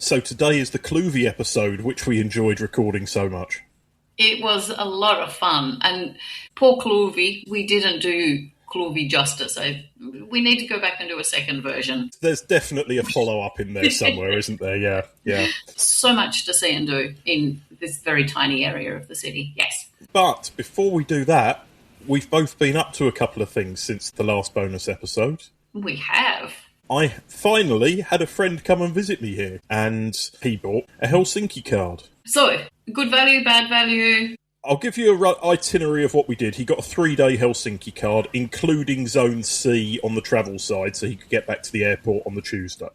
So today is the Kluuvi episode, which we enjoyed recording so much. It was a lot of fun. And poor Kluuvi, we didn't do Kluuvi justice. We need to go back and do a second version. There's definitely a follow-up in there somewhere, isn't there? Yeah. So much to see and do in this very tiny area of the city, yes. But before we do that, we've both been up to a couple of things since the last bonus episode. We have. I finally had a friend come and visit me here, and he bought a Helsinki card. So, good value, bad value? I'll give you a itinerary of what we did. He got a 3-day Helsinki card, including Zone C on the travel side, so he could get back to the airport on the Tuesday.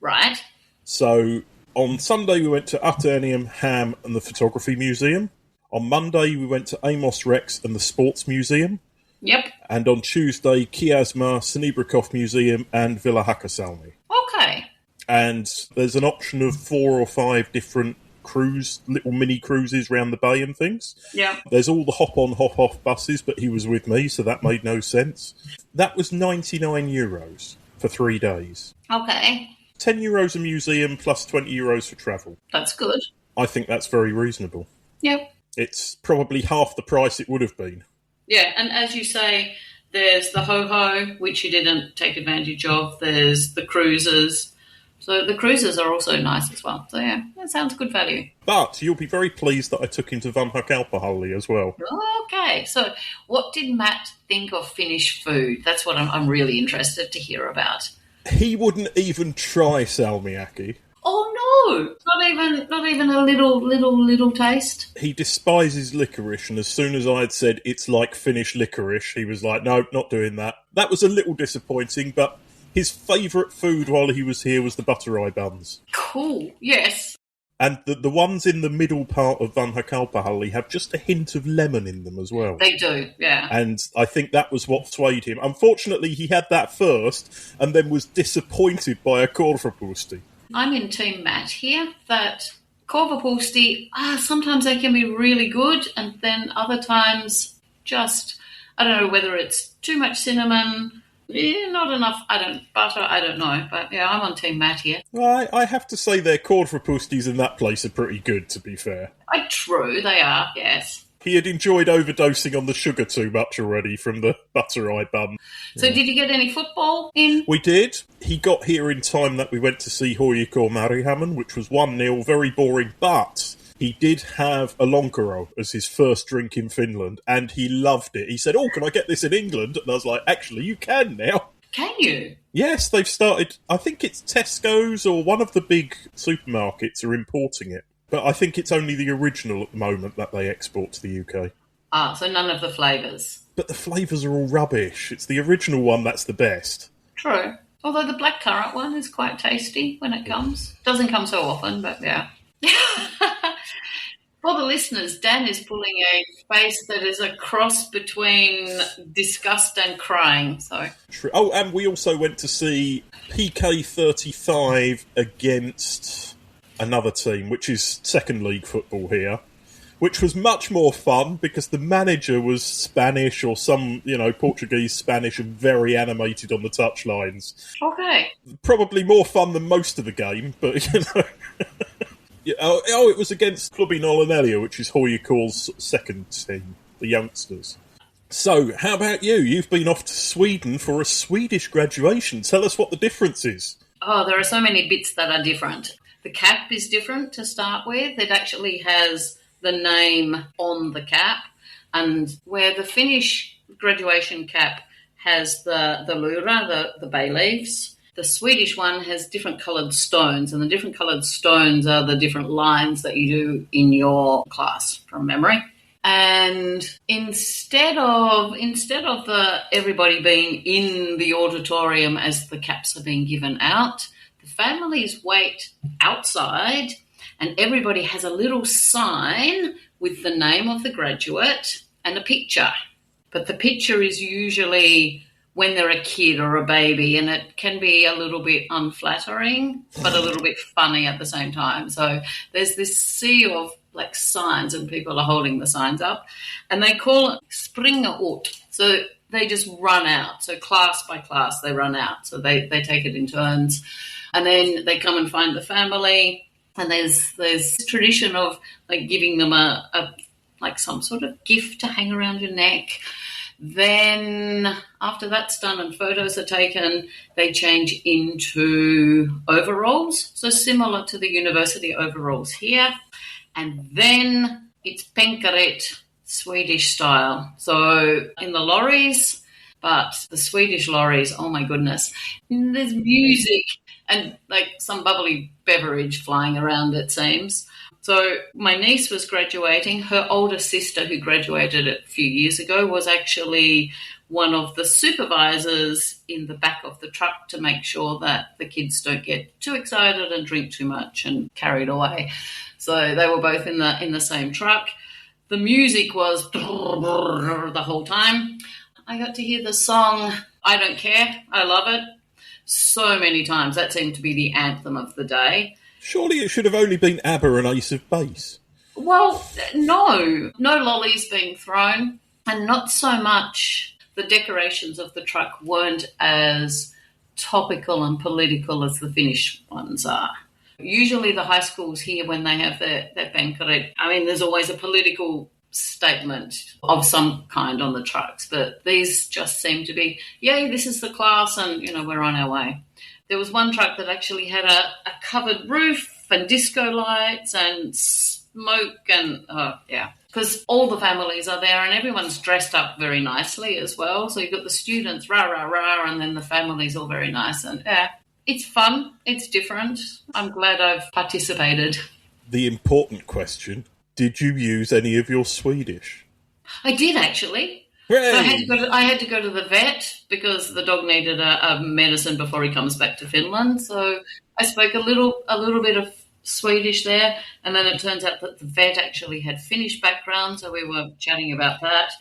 Right. So, on Sunday we went to Atheneum, Ham and the Photography Museum. On Monday we went to Amos Rex and the Sports Museum. Yep. And on Tuesday, Kiasma, Snebrikov Museum and Villa Hakasalmi. Okay. And there's an option of 4 or 5 different little mini cruises round the bay and things. Yeah. There's all the hop-on, hop-off buses, but he was with me, so that made no sense. That was €99 for 3 days. Okay. €10 a museum plus €20 for travel. That's good. I think that's very reasonable. Yep. It's probably half the price it would have been. Yeah, and as you say, there's the ho-ho, which you didn't take advantage of. There's the cruises. So the cruises are also nice as well. So yeah, that sounds good value. But you'll be very pleased that I took him to Vanhakalpahalli as well. Okay, so what did Matt think of Finnish food? That's what I'm really interested to hear about. He wouldn't even try salmiakki. Oh no! Not even a little taste. He despises licorice, and as soon as I had said it's like Finnish licorice, he was like, "No, not doing that." That was a little disappointing, but his favourite food while he was here was the butter eye buns. Cool. Yes. And the ones in the middle part of Vanhakalpahalli have just a hint of lemon in them as well. They do, yeah. And I think that was what swayed him. Unfortunately, he had that first, and then was disappointed by a korvapuusti. I'm in Team Matt here, that korvapuusti, sometimes they can be really good, and then other times just, I don't know whether it's too much cinnamon, not enough, butter, I don't know. But yeah, I'm on Team Matt here. Well, I have to say their korvapuustis in that place are pretty good, to be fair. True, they are, yes. He had enjoyed overdosing on the sugar too much already from the butter eye bun. So did you get any football in? We did. He got here in time that we went to see Hoikko Mariehamn, which was 1-0, very boring, but he did have a Lonkero as his first drink in Finland, and he loved it. He said, "Oh, can I get this in England?" And I was like, "Actually, you can now." Can you? Yes, they've started, I think it's Tesco's or one of the big supermarkets are importing it. But I think it's only the original at the moment that they export to the UK. So none of the flavours. But the flavours are all rubbish. It's the original one that's the best. True. Although the blackcurrant one is quite tasty when it comes. Doesn't come so often, but yeah. For the listeners, Dan is pulling a face that is a cross between disgust and crying. So. True. Oh, and we also went to see PK35 against another team, which is second league football here, which was much more fun because the manager was Spanish or some, Portuguese, Spanish, and very animated on the touchlines. Okay. Probably more fun than most of the game, but, it was against Klubi Nolanelia, which is Hoikko's second team, the youngsters. So, how about you? You've been off to Sweden for a Swedish graduation. Tell us what the difference is. Oh, there are so many bits that are different. The cap is different to start with. It actually has the name on the cap, and where the Finnish graduation cap has the lura, the bay leaves, the Swedish one has different coloured stones, and the different coloured stones are the different lines that you do in your class from memory. And instead of everybody being in the auditorium as the caps are being given out, families wait outside and everybody has a little sign with the name of the graduate and a picture. But the picture is usually when they're a kid or a baby, and it can be a little bit unflattering but a little bit funny at the same time. So there's this sea of like signs and people are holding the signs up, and they call it springa ut. So they just run out. So class by class they run out. So they take it in turns. And then they come and find the family, And there's this tradition of like giving them a like some sort of gift to hang around your neck. Then after that's done and photos are taken, they change into overalls, so similar to the university overalls here. And then it's penkaret, Swedish style. So in the lorries, but the Swedish lorries, oh my goodness, there's music and like some bubbly beverage flying around, it seems. So my niece was graduating. Her older sister, who graduated a few years ago, was actually one of the supervisors in the back of the truck to make sure that the kids don't get too excited and drink too much and carried away. So they were both in the same truck. The music was the whole time. I got to hear the song I Don't Care, I Love It so many times. That seemed to be the anthem of the day. Surely it should have only been ABBA and Ace of Base. Well, no lollies being thrown, and not so much the decorations of the truck weren't as topical and political as the Finnish ones are. Usually the high schools here, when they have their banquet, I mean, there's always a political statement of some kind on the trucks, but these just seem to be, yay, this is the class and, we're on our way. There was one truck that actually had a covered roof and disco lights and smoke and, because all the families are there and everyone's dressed up very nicely as well. So you've got the students, rah, rah, rah, and then the families all very nice. And, it's fun. It's different. I'm glad I've participated. The important question, did you use any of your Swedish? I did, actually. So I had to go to the vet because the dog needed a medicine before he comes back to Finland. So I spoke a little bit of Swedish there, and then it turns out that the vet actually had Finnish background, so we were chatting about that.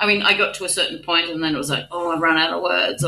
I mean, I got to a certain point, and then it was like, oh, I've run out of words.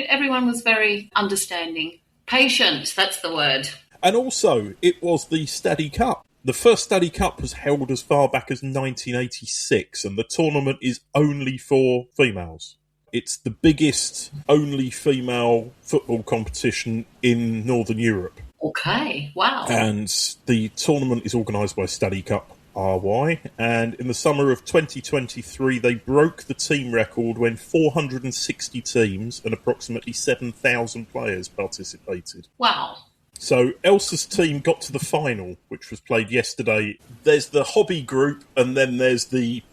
Everyone was very understanding. Patient, that's the word. And also, it was the Study Cup. The first Study Cup was held as far back as 1986, and the tournament is only for females. It's the biggest only female football competition in Northern Europe. Okay, wow. And the tournament is organised by Study Cup RY, and in the summer of 2023 they broke the team record when 460 teams and approximately 7,000 players participated. Wow. So Elsa's team got to the final, which was played yesterday. There's the hobby group, and then there's the,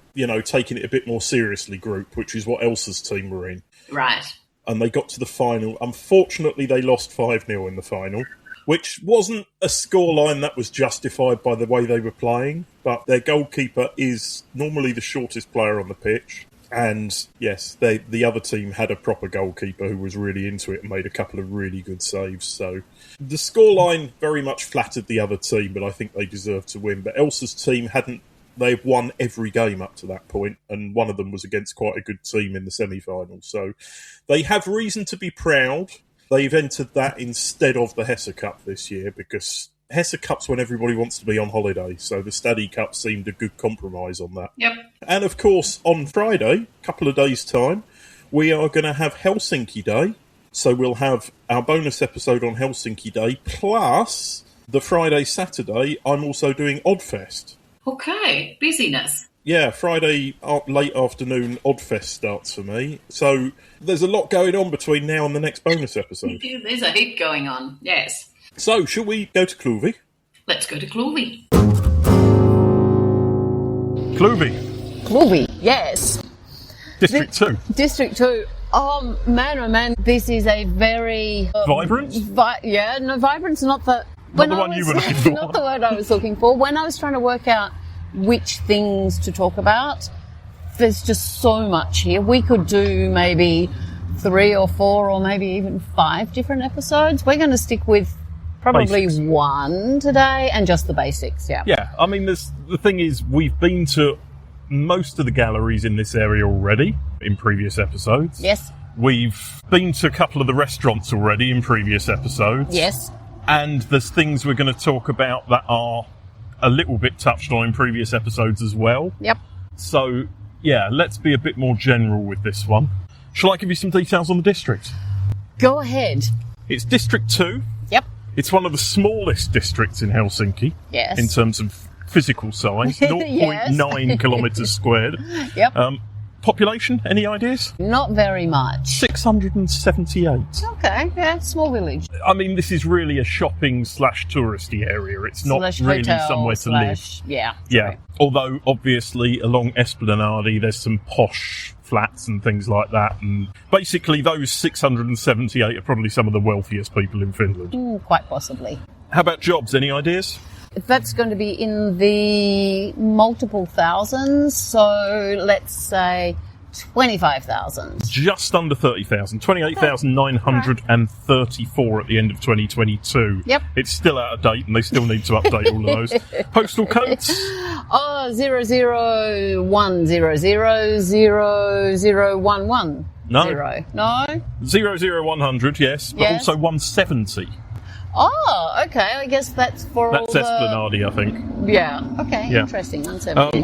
taking it a bit more seriously group, which is what Elsa's team were in. Right. And they got to the final. Unfortunately, they lost 5-0 in the final, which wasn't a scoreline that was justified by the way they were playing, but their goalkeeper is normally the shortest player on the pitch. And yes, the other team had a proper goalkeeper who was really into it and made a couple of really good saves. So the scoreline very much flattered the other team, but I think they deserved to win. But Elsa's team they've won every game up to that point, and one of them was against quite a good team in the semi-final. So they have reason to be proud. They've entered that instead of the Hesse Cup this year, because Hesse Cup's when everybody wants to be on holiday, so the Study Cup seemed a good compromise on that. Yep. And of course, on Friday, a couple of days' time, we are going to have Helsinki Day. So we'll have our bonus episode on Helsinki Day, plus the Friday, Saturday, I'm also doing Oddfest. Okay, busyness. Yeah, Friday late afternoon Oddfest starts for me. So there's a lot going on between now and the next bonus episode. There's a heap going on, yes. So, shall we go to Kluuvi? Let's go to Kluuvi. Kluuvi, yes. District 2. District 2. Oh man, this is a very... Vibrant? Vibrant's not the... Not the one you were looking for. Not the word I was looking for. When I was trying to work out which things to talk about, there's just so much here. We could do maybe 3 or 4 or maybe even 5 different episodes. We're going to stick with probably basics. 1 today and just the basics, yeah. Yeah, I mean, the thing is, we've been to most of the galleries in this area already in previous episodes. Yes. We've been to a couple of the restaurants already in previous episodes. Yes. And there's things we're going to talk about that are a little bit touched on in previous episodes as well. Yep. So, yeah, let's be a bit more general with this one. Shall I give you some details on the district? Go ahead. It's District 2. Yep. It's one of the smallest districts in Helsinki. Yes. In terms of physical size, 0.9 kilometres squared. Yep. Population, any ideas? Not very much. 678. Okay, yeah, small village. I mean, this is really a shopping/touristy area. It's not really Hotel somewhere to live. Yeah. Yeah. Although, obviously, along Esplandi, there's some posh flats and things like that. And basically, those 678 are probably some of the wealthiest people in Finland. Quite possibly. How about jobs? Any ideas? That's going to be in the multiple thousands, so let's say 25,000. Just under 30,000. 28,934 at the end of 2022. Yep. It's still out of date, and they still need to update all of those. Postal codes? 001000011. No. 0. No? 00100, yes, but Yes. also 170. Oh, okay. I guess that's for That's all the... Esplandi, I think. Yeah. Okay. Yeah. Interesting. 170.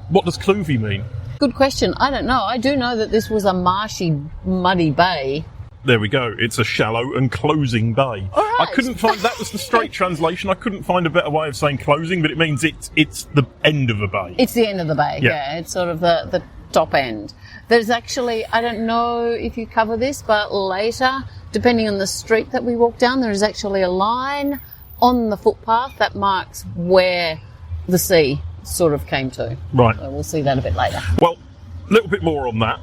What does Kluuvi mean? Good question. I don't know. I do know that this was a marshy, muddy bay. There we go. It's a shallow and closing bay. All right. I couldn't find... That was the straight translation. I couldn't find a better way of saying closing, but it means it's the end of a bay. It's the end of the bay. Yeah. Yeah. It's sort of the top end. There's actually, I don't know if you cover this, but later, depending on the street that we walk down, there is actually a line on the footpath that marks where the sea sort of came to. Right. So we'll see that a bit later. Well, a little bit more on that.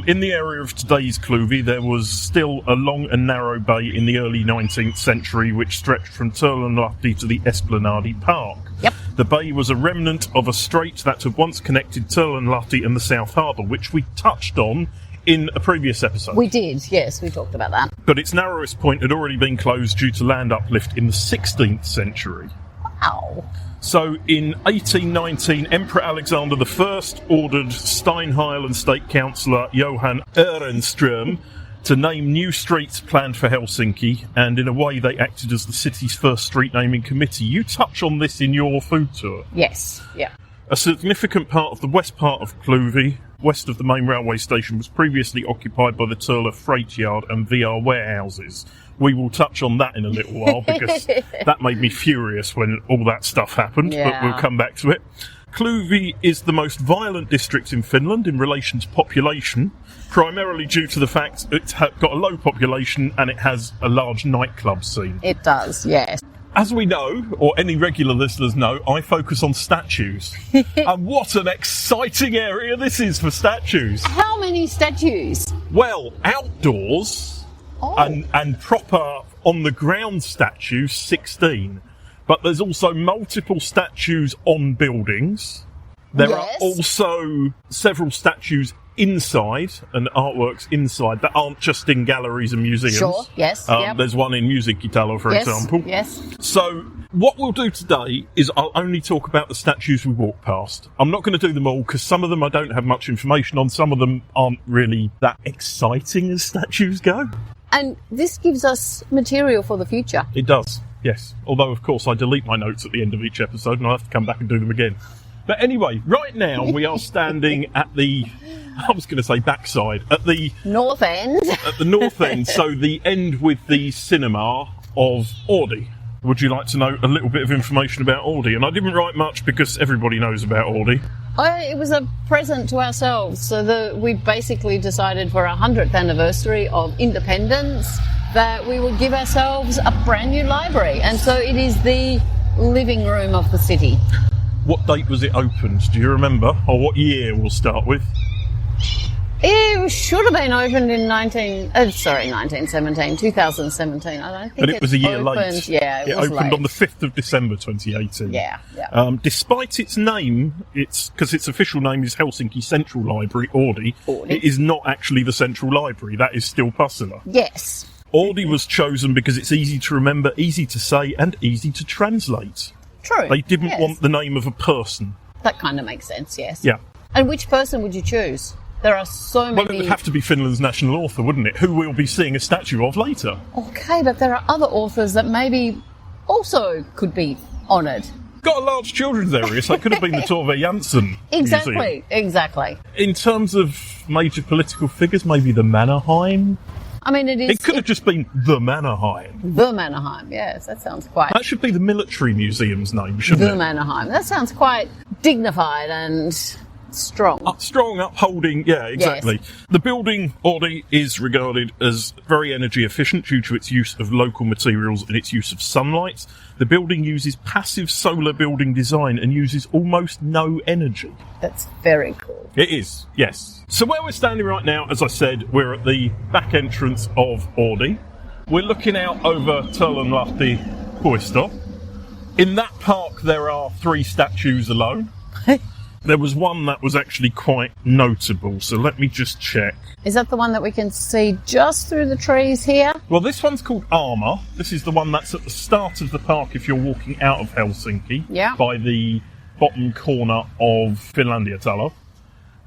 In the area of today's Kluuvi, there was still a long and narrow bay in the early 19th century which stretched from Turlanlahti to the Esplandi Park. Yep. The bay was a remnant of a strait that had once connected Turlanlahti and the South Harbour, which we touched on in a previous episode. We did, yes, we talked about that. But its narrowest point had already been closed due to land uplift in the 16th century. Wow. So in 1819, Emperor Alexander I ordered Steinheil and State Councillor Johan Ehrenström to name new streets planned for Helsinki, and in a way they acted as the city's first street naming committee. You touch on this in your food tour. Yes, yeah. A significant part of the west part of Kluuvi, west of the main railway station, was previously occupied by the Turla freight yard and VR warehouses. We will touch on that in a little while because that made me furious when all that stuff happened, but Yeah. we'll come back to it. Kluuvi is the most violent district in Finland in relation to population, primarily due to the fact it's got a low population and it has a large nightclub scene. It does, yes. As we know, or any regular listeners know, I focus on statues. And what an exciting area this is for statues. How many statues? Well, outdoors and proper on-the-ground statues, 16. But there's also multiple statues on buildings. There Yes. are also several statues inside and artworks inside that aren't just in galleries and museums. Sure, yes, yep. There's one in Musiikkitalo, for Yes, example. yes. So what we'll do today is I'll only talk about the statues we walk past. I'm not going to do them all because some of them I don't have much information on. Some of them aren't really that exciting as statues go. And this gives us material for the future. It does, yes. Although, of course, I delete my notes at the end of each episode and I have to come back and do them again. But anyway, right now we are standing at the, I was going to say backside, at the North end. at the north end, so the end with the cinema of Oodi. Would you like to know a little bit of information about Oodi? And I didn't write much because everybody knows about Oodi. It was a present to ourselves. So we basically decided for our 100th anniversary of independence that we would give ourselves a brand new library. And so it is the living room of the city. What date was it opened? Do you remember? Or what year we'll start with? It should have been opened in 2017. 2017. I don't think But it was a year opened. late. Yeah, it was opened late. on the 5th of December 2018. Yeah. Despite its name, because its official name is Helsinki Central Library, Oodi, Oodi. it is not actually the Central Library. That is still Passila. Yes. Oodi was chosen because it's easy to remember, easy to say, and easy to translate. True. They didn't Yes. want the name of a person. That kind of makes sense, yes. Yeah. And which person would you choose? There are so many... Well, it would have to be Finland's national author, wouldn't it? Who we'll be seeing a statue of later. Okay, but there are other authors that maybe also could be honoured. Got a large children's area, so it could have been the Tove Jansson Museum. Exactly. In terms of major political figures, maybe the Mannerheim. I mean, it is. It could have just been the Mannerheim. The Mannerheim, yes, that sounds quite. That should be the military museum's name, shouldn't The it? Mannerheim. That sounds quite dignified and strong. Strong, upholding, yeah, exactly. Yes. The building, Oodi, is regarded as very energy efficient due to its use of local materials and its use of sunlight. The building uses passive solar building design and uses almost no energy. That's very cool. It is, yes. So where we're standing right now, as I said, we're at the back entrance of Oodi. We're looking out over Turlanlahti Puisto. In that park, there are 3 statues alone. There was one that was actually quite notable, so let me just check. Is that the one that we can see just through the trees here? Well, this one's called Arma. This is the one that's at the start of the park if you're walking out of Helsinki. Yeah. By the bottom corner of Finlandiatalo.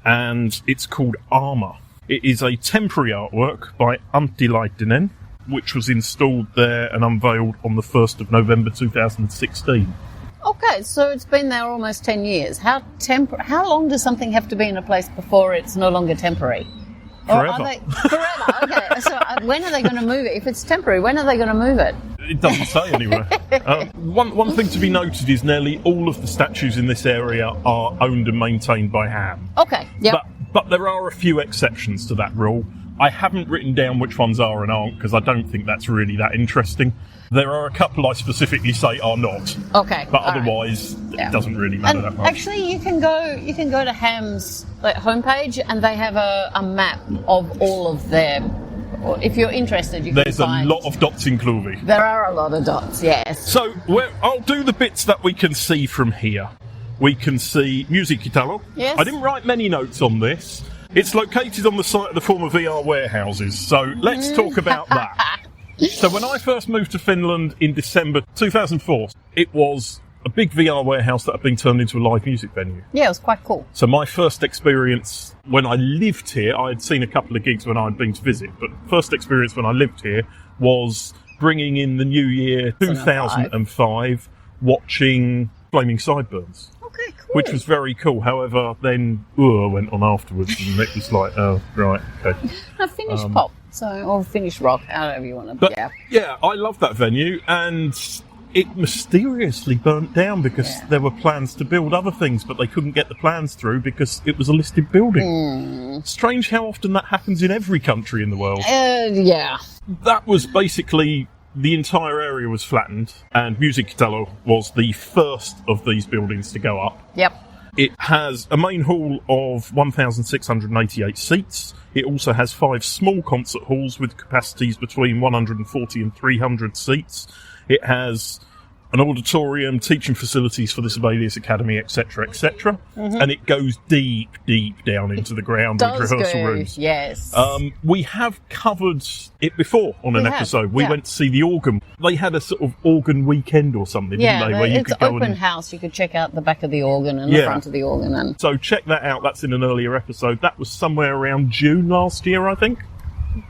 And it's called Arma. It is a temporary artwork by Antti Laitinen, which was installed there and unveiled on the 1st of November 2016. Okay, so it's been there almost 10 years. How long does something have to be in a place before it's no longer temporary? Forever. Forever, okay. So when are they going to move it? If it's temporary, when are they going to move it? It doesn't say anywhere. One thing to be noted is nearly all of the statues in this area are owned and maintained by Ham. Okay, yeah. But there are a few exceptions to that rule. I haven't written down which ones are and aren't because I don't think that's really that interesting. There are a couple I specifically say are not. Okay. But otherwise, it doesn't really matter that much. Actually, you can go to Ham's homepage, and they have a map of all of their. If you're interested, you can There's a lot of dots in Kluuvi. There are a lot of dots, yes. So I'll do the bits that we can see from here. We can see Musiikkitalo. Yes. I didn't write many notes on this. It's located on the site of the former VR warehouses, so let's talk about that. So when I first moved to Finland in December 2004, it was a big VR warehouse that had been turned into a live music venue. Yeah, it was quite cool. So my first experience when I lived here, I had seen a couple of gigs when I had been to visit, but first experience when I lived here was bringing in the new year 2005, watching Flaming Sideburns. Okay, cool. Which was very cool. However, then went on afterwards, and it was like, oh, right, okay. A Finnish pop, or Finnish rock, however you want to. But yeah, I love that venue, and it mysteriously burnt down because there were plans to build other things, but they couldn't get the plans through because it was a listed building. Strange how often that happens in every country in the world. Yeah. That was basically. The entire area was flattened, and Musiikkitalo was the first of these buildings to go up. Yep. It has a main hall of 1,688 seats. It also has 5 small concert halls with capacities between 140 and 300 seats. It has an auditorium, teaching facilities for the Sibelius Academy, etc., etc. And it goes deep, deep down into the ground with rehearsal rooms. Yes. We have covered it before on an episode. We went to see the organ. They had a sort of organ weekend or something, didn't they? Where you could go open house. You could check out the back of the organ and the front of the organ. And so check that out. That's in an earlier episode. That was somewhere around June last year, I think.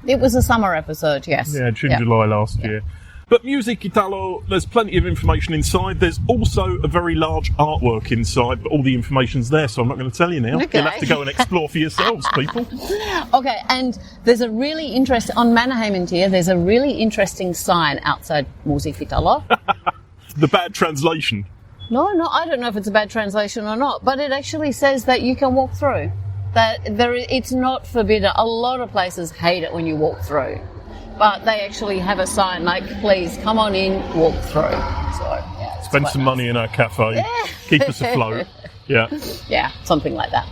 It was a summer episode, yes. Yeah, June, July last year. But Musiikkitalo, there's plenty of information inside. There's also a very large artwork inside, but all the information's there, so I'm not going to tell you now. Okay. You'll have to go and explore for yourselves, people. Okay, and there's a really interesting, on Mannerheimintie, there's a really interesting sign outside Musiikkitalo. The bad translation. No, I don't know if it's a bad translation or not, but it actually says that you can walk through. That it's not forbidden. A lot of places hate it when you walk through. But they actually have a sign like, please come on in, walk through. So, spend some money in our cafe, keep us afloat. Yeah, something like that.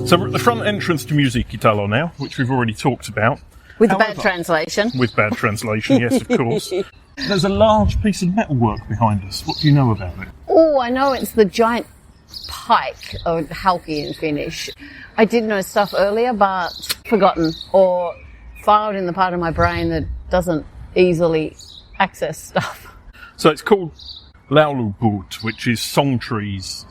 So we're at the front entrance to Musiikkitalo now, which we've already talked about. With bad translation. With bad translation, yes, of course. There's a large piece of metalwork behind us. What do you know about it? Oh, I know it's the giant pike, or halki in Finnish. I did know stuff earlier, but forgotten or filed in the part of my brain that doesn't easily access stuff. So it's called Laulupuut, which is song trees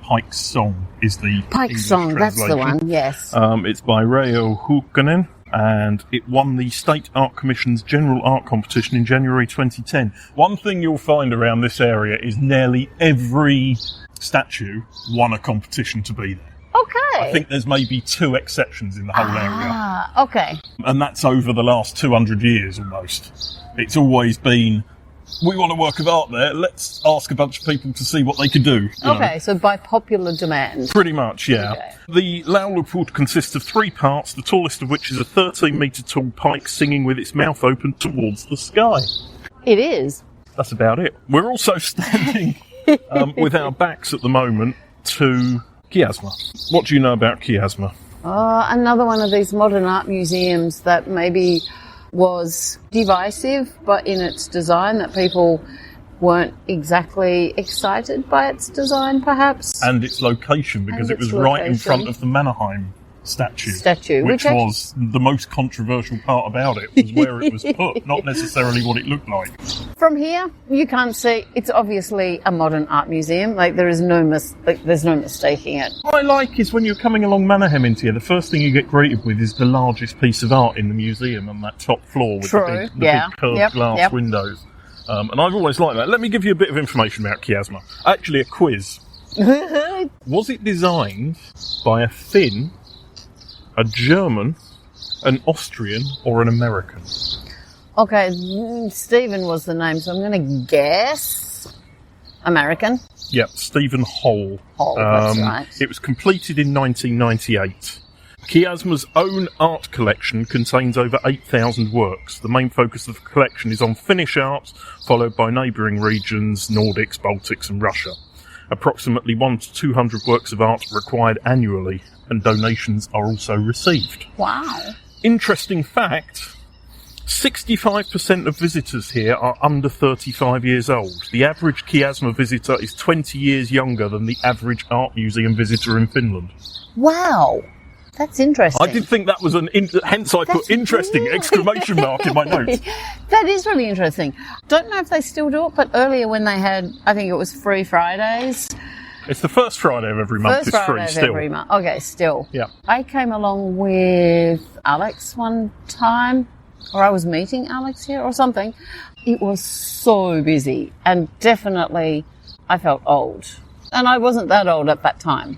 / Pike's Song is the Pike's English Song, translation. that's the one, yes. It's by Reijo Huukkanen, and it won the State Art Commission's General Art Competition in January 2010. One thing you'll find around this area is nearly every statue won a competition to be there. Okay. I think there's maybe 2 exceptions in the whole area. Ah, okay. And that's over the last 200 years almost. It's always been, we want a work of art there, let's ask a bunch of people to see what they can do. you know. So by popular demand. Pretty much, yeah. Okay. The Lauluput consists of 3 parts, the tallest of which is a 13-metre tall pike singing with its mouth open towards the sky. It is. That's about it. We're also standing with our backs at the moment to Kiasma. What do you know about Kiasma? Another one of these modern art museums that maybe was divisive, but in its design, that people weren't exactly excited by its design, perhaps. And its location, because it was right in front of the Mannerheim statue, which was the most controversial part about it, was where it was put, not necessarily what it looked like. From here, you can't see. It's obviously a modern art museum. Like, there's no mistaking it. What I like is when you're coming along Mannerheim into here, the first thing you get greeted with is the largest piece of art in the museum on that top floor with the big curved glass windows. And I've always liked that. Let me give you a bit of information about Kiasma. Actually, a quiz. Was it designed by a Finn, a German, an Austrian, or an American? Okay, Stephen was the name, so I'm going to guess American. Yeah, Stephen Hole. That's right. It was completed in 1998. Kiasma's own art collection contains over 8,000 works. The main focus of the collection is on Finnish art, followed by neighbouring regions, Nordics, Baltics and Russia. Approximately 100 to 200 works of art are required annually, and donations are also received. Wow. Interesting fact, 65% of visitors here are under 35 years old. The average Kiasma visitor is 20 years younger than the average art museum visitor in Finland. Wow. That's interesting. I did think that was hence I put interesting exclamation mark in my notes. That is really interesting. Don't know if they still do it, but earlier when they had, I think it was Free Fridays. It's the first Friday of every month. First Friday of every month. Okay, still. Yeah. I came along with Alex one time, or I was meeting Alex here or something. It was so busy, and definitely I felt old. And I wasn't that old at that time.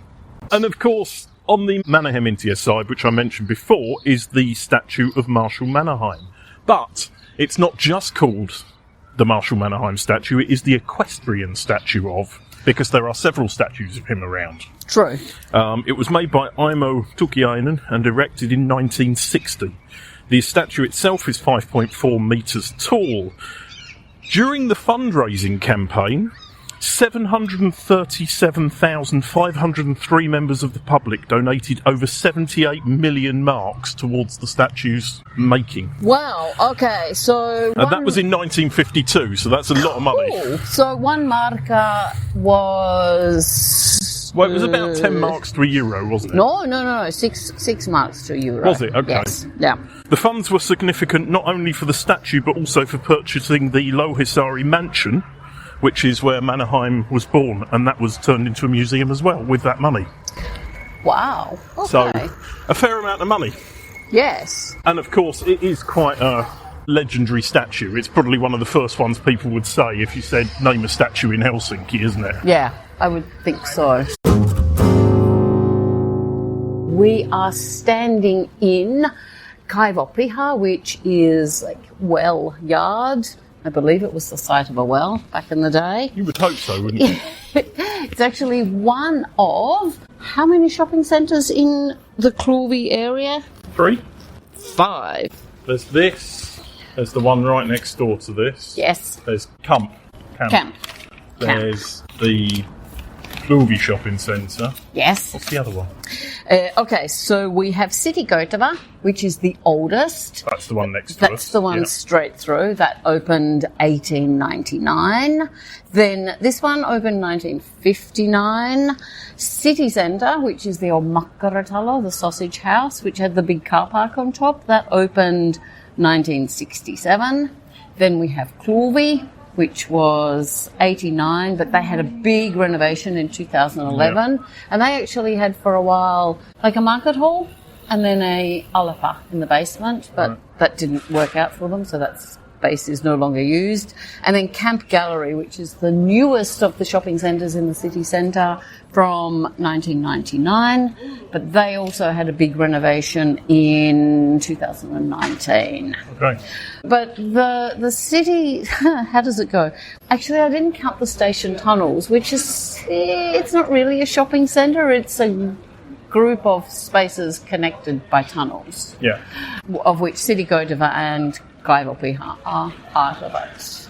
And of course, on the Mannerheim side, which I mentioned before, is the statue of Marshal Mannerheim. But it's not just called the Marshal Mannerheim statue, it is the equestrian statue of, because there are several statues of him around. True. It was made by Aimo Tukiainen and erected in 1960. The statue itself is 5.4 metres tall. During the fundraising campaign, 737,503 members of the public donated over 78 million marks towards the statue's making. Wow, okay, so... And that was in 1952, so that's a lot of money. Cool. So 1 marca was... Well, it was about 10 marks to a euro, wasn't it? No, 6 marks to a euro. Was it? Okay. Yes, yeah. The funds were significant not only for the statue, but also for purchasing the Louhisaari mansion, which is where Mannerheim was born, and that was turned into a museum as well with that money. Wow. Okay. So, a fair amount of money. Yes. And of course, it is quite a legendary statue. It's probably one of the first ones people would say if you said, name a statue in Helsinki, isn't it? Yeah, I would think so. We are standing in Kaivopiha, which is like well yard. I believe it was the site of a well back in the day. You would hope so, wouldn't you? It's actually one of how many shopping centres in the Kluuvi area? 3? 5. There's this. There's the one right next door to this. Yes. There's Camp. There's the Kluuvi shopping centre. Yes. What's the other one? Okay, so we have City Gotava, which is the oldest. That's the one next to That's the one straight through. That opened 1899. Then this one opened 1959. City Centre, which is the old Makkaratalo, the sausage house, which had the big car park on top. That opened 1967. Then we have Kluuvi, which was 89, but they had a big renovation in 2011. Yeah. And they actually had for a while like a market hall and then a alafa in the basement, but that didn't work out for them, so that's base is no longer used. And then Camp Gallery, which is the newest of the shopping centres in the city centre from 1999. But they also had a big renovation in 2019. Okay. But the city, how does it go? Actually, I didn't count the station tunnels, which is, it's not really a shopping centre. It's a group of spaces connected by tunnels. Yeah. Of which City Godiva and Kaivopiha are part of it.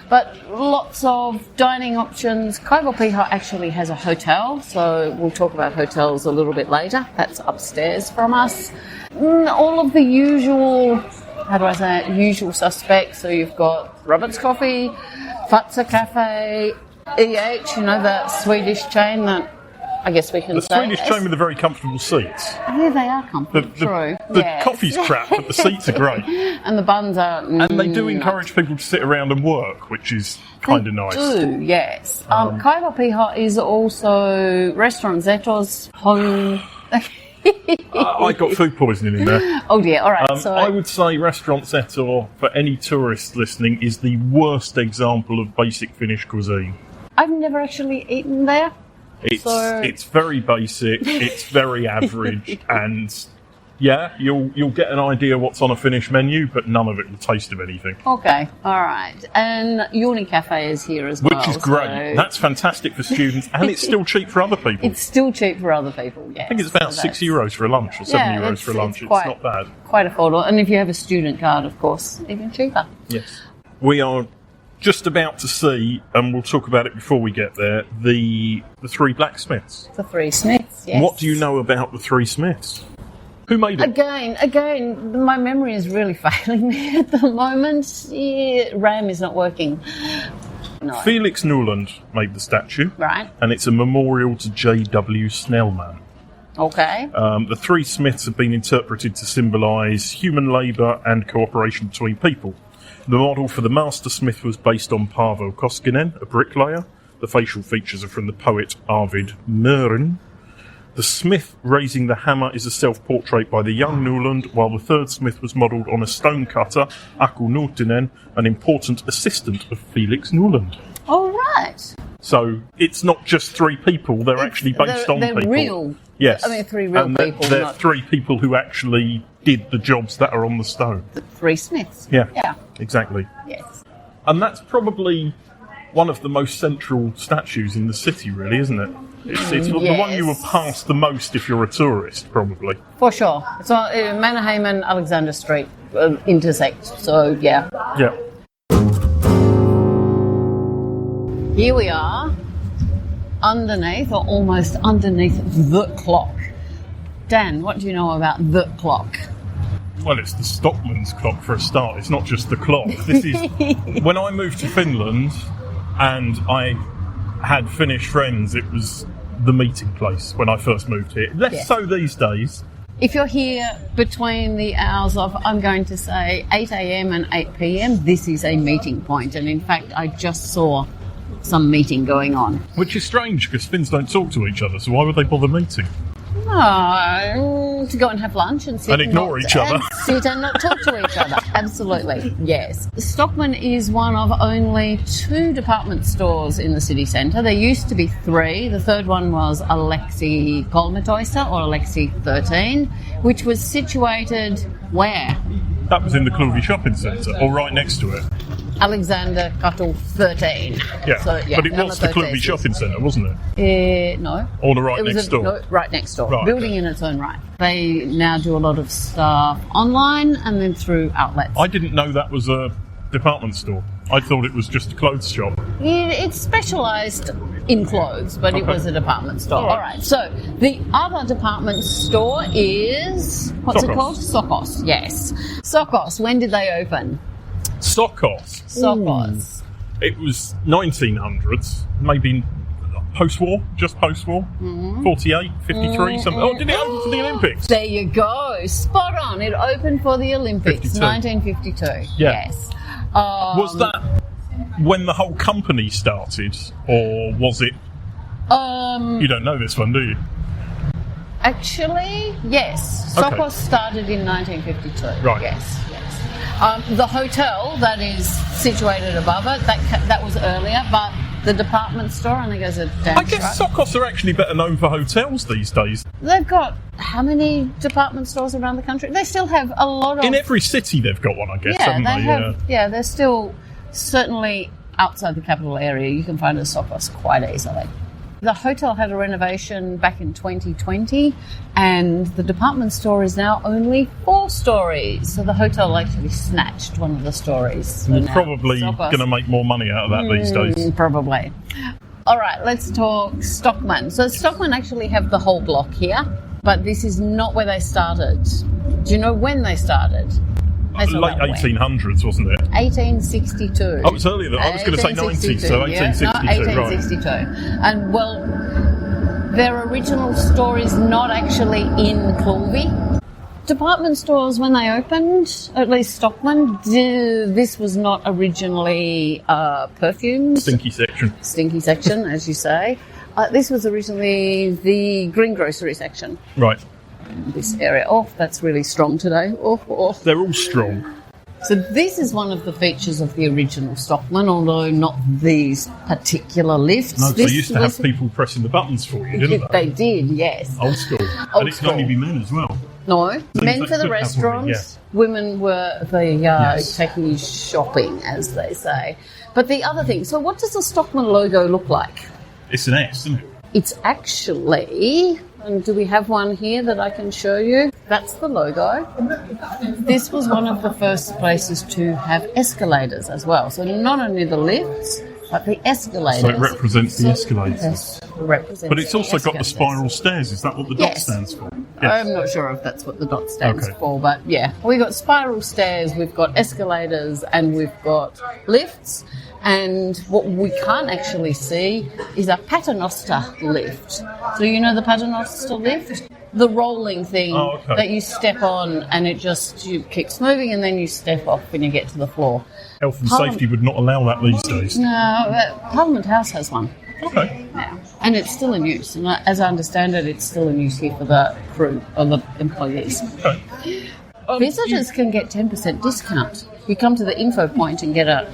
But lots of dining options. Kaivopiha actually has a hotel, so we'll talk about hotels a little bit later. That's upstairs from us. All of the usual usual suspects. So you've got Robert's Coffee, Fatsa Cafe, EH, that Swedish chain that I guess we can the say. The Swedish chain with the very comfortable seats. Yeah, they are comfortable, true. The coffee's crap, but the seats are great. And the buns are... And they do encourage people to sit around and work, which is kind of nice. They do, yes. Kaivopiha is also Restaurant Zeto's home... I got food poisoning in there. Oh dear, all right. So I would say Restaurant Zetor, for any tourists listening, is the worst example of basic Finnish cuisine. I've never actually eaten there. It's very basic, it's very average, and yeah, you'll get an idea what's on a Finnish menu, but none of it will taste of anything. Okay, all right. And Uni Cafe is here as well. Which is great. So... That's fantastic for students, and it's still cheap for other people. It's still cheap for other people, yes. I think it's about €6 for a lunch, or €7 for a lunch. It's not bad. Quite affordable. And if you have a student card, of course, even cheaper. Yes. We are just about to see, and we'll talk about it before we get there, the three blacksmiths. The three smiths, yes. What do you know about the three smiths? Who made it? Again, my memory is really failing me at the moment. RAM is not working. No. Felix Nuland made the statue. Right. And it's a memorial to J.W. Snellman. Okay. The three smiths have been interpreted to symbolise human labour and cooperation between people. The model for the master smith was based on Paavo Koskinen, a bricklayer. The facial features are from the poet Arvid Meuren. The smith raising the hammer is a self-portrait by the young Nuland, while the third smith was modelled on a stonecutter, Aku Nuutinen, an important assistant of Felix Nuland. Oh, right. So it's not just three people, they're actually based on people. They're real. Yes. I mean, three real people. They're three people who actually did the jobs that are on the stone. The three smiths. Yeah. Exactly. Yes. And that's probably one of the most central statues in the city, really, isn't it? It's the one you will pass the most if you're a tourist, probably. For sure. So Mannerheim and Alexander Street intersect, so yeah. Yeah. Here we are, underneath, or almost underneath, the clock. Dan, what do you know about the clock? Well, it's the stockman's clock for a start. It's not just the clock. This is when I moved to Finland and I had Finnish friends, it was the meeting place when I first moved here. Less so these days. If you're here between the hours of, I'm going to say, 8 a.m. and 8 p.m, this is a meeting point. And in fact, I just saw some meeting going on. Which is strange, because Finns don't talk to each other, so why would they bother meeting? To go and have lunch and sit and ignore each other. And sit and not talk to each other. Absolutely, yes. Stockman is one of only 2 department stores in the city centre. There used to be 3. The third one was Alexi Kolmetoista, or Alexi 13, which was situated where? That was in the Kluuvi shopping centre, or right next to it. Alexander Katu 13. Yeah, so, but it was the Kluuvi shopping centre, wasn't it? No. Or the right next door? No, right next door. Right, building in its own right. They now do a lot of stuff online and then through outlets. I didn't know that was a department store. I thought it was just a clothes shop. It's specialised in clothes, but it was a department store. All right. So the other department store is... What's it called? Sokos, yes. Sokos, when did they open? Sokos. It was 1900s, maybe post-war, just post-war. 48, 53, something. Oh, did it open for the Olympics? There you go. Spot on. It opened for the Olympics, 52. 1952. Yeah. Yes. Was that when the whole company started, or was it... You don't know this one, do you? Actually, yes. Okay. Sokos started in 1952. Right. Yes. The hotel that is situated above it, that was earlier, but the department store only goes a damn I guess Sokos are actually better known for hotels these days. They've got how many department stores around the country? They still have a lot of... In every city they've got one, I guess, haven't they? Yeah, they're still certainly outside the capital area. You can find a Sokos quite easily. The hotel had a renovation back in 2020, and the department store is now only 4 stories. So the hotel actually snatched one of the stories. We're probably going to make more money out of that these days. Probably. All right, let's talk Stockman. So Stockman actually have the whole block here, but this is not where they started. Do you know when they started? Late 1800s, wasn't it? 1862. Oh, it was earlier than I was going to say 90s, so 1862, no, 1862. Right. And, well, their original store is not actually in Kluuvi. Department stores, when they opened, at least Stockman, this was not originally perfumes. Stinky section, as you say. This was originally the greengrocery section. Right. This area. Oh, that's really strong today. Oh. They're all strong. So this is one of the features of the original Stockman, although not these particular lifts. No, they used to have people pressing the buttons for you, didn't they? They did, yes. Old school. And it could only be men as well. No, men for the restaurants, women were the taking shopping, as they say. But the other thing, so what does the Stockman logo look like? It's an S, isn't it? It's actually, and do we have one here that I can show you? That's the logo. This was one of the first places to have escalators as well. So not only the lifts, but the escalators. So it represents the escalators. Yes, represents. But it's also got the spiral stairs. Is that what the dot stands for? Yes. I'm not sure if that's what the dot stands for, but yeah. We've got spiral stairs, we've got escalators, and we've got lifts. And what we can't actually see is a paternoster lift. So you know the paternoster lift? The rolling thing that you step on and it just keeps moving and then you step off when you get to the floor. Health and safety would not allow that these days. No, Parliament House has one. Okay. Yeah. And it's still in use. And as I understand it, it's still in use here for the crew or the employees. Okay. Visitors can get 10% discount. You come to the info point and get a...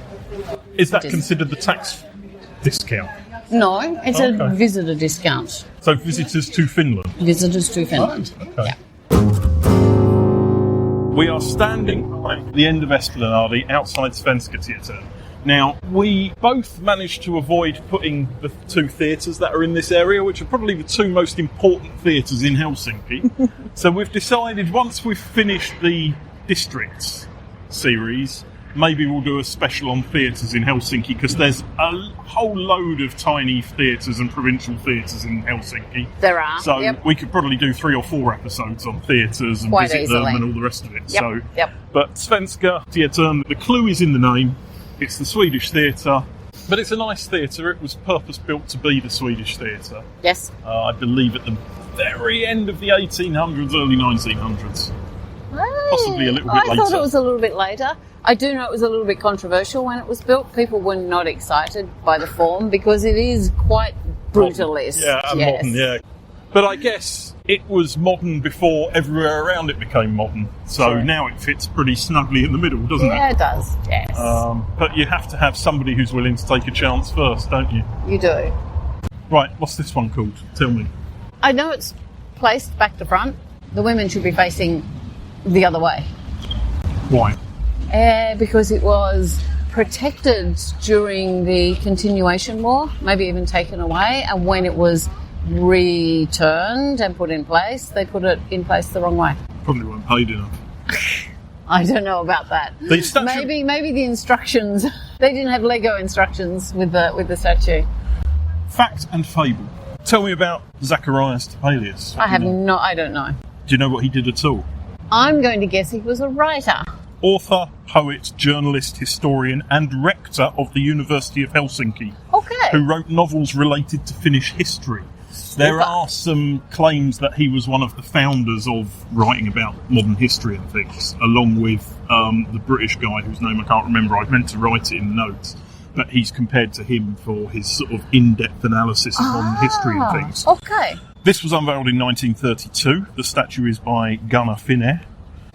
Is that considered the tax discount? No, it's a visitor discount. So visitors to Finland? Visitors to Finland, okay. Yeah. We are standing at the end of Esplandi outside Svenska Theatre. Now, we both managed to avoid putting the 2 theatres that are in this area, which are probably the 2 most important theatres in Helsinki. So we've decided once we've finished the districts series, maybe we'll do a special on theatres in Helsinki, because there's a whole load of tiny theatres and provincial theatres in Helsinki. There are. So we could probably do 3 or 4 episodes on theatres and visit them and all the rest of it. But Svenska Theatre, the clue is in the name. It's the Swedish theatre, but it's a nice theatre. It was purpose-built to be the Swedish theatre. Yes. I believe at the very end of the 1800s, early 1900s. Possibly a little bit later. I thought it was a little bit later. I do know it was a little bit controversial when it was built. People were not excited by the form because it is quite brutalist. Modern, yeah. But I guess it was modern before everywhere around it became modern. So now it fits pretty snugly in the middle, doesn't it? Yeah, it does, yes. But you have to have somebody who's willing to take a chance first, don't you? You do. Right, what's this one called? Tell me. I know it's placed back to front. The women should be facing the other way. Why? Because it was protected during the continuation war, maybe even taken away, and when it was returned and put in place, they put it in place the wrong way. Probably weren't paid enough. I don't know about that. Maybe the instructions, they didn't have Lego instructions with the statue. Fact and fable. Tell me about Zacharias Topelius. I don't know. Do you know what he did at all? I'm going to guess he was a writer. Author, poet, journalist, historian and rector of the University of Helsinki. Okay. Who wrote novels related to Finnish history. There are some claims that he was one of the founders of writing about modern history and things, along with the British guy whose name I can't remember. I meant to write it in the notes. But he's compared to him for his sort of in-depth analysis of modern history and things. Okay. This was unveiled in 1932. The statue is by Gunnar Finne.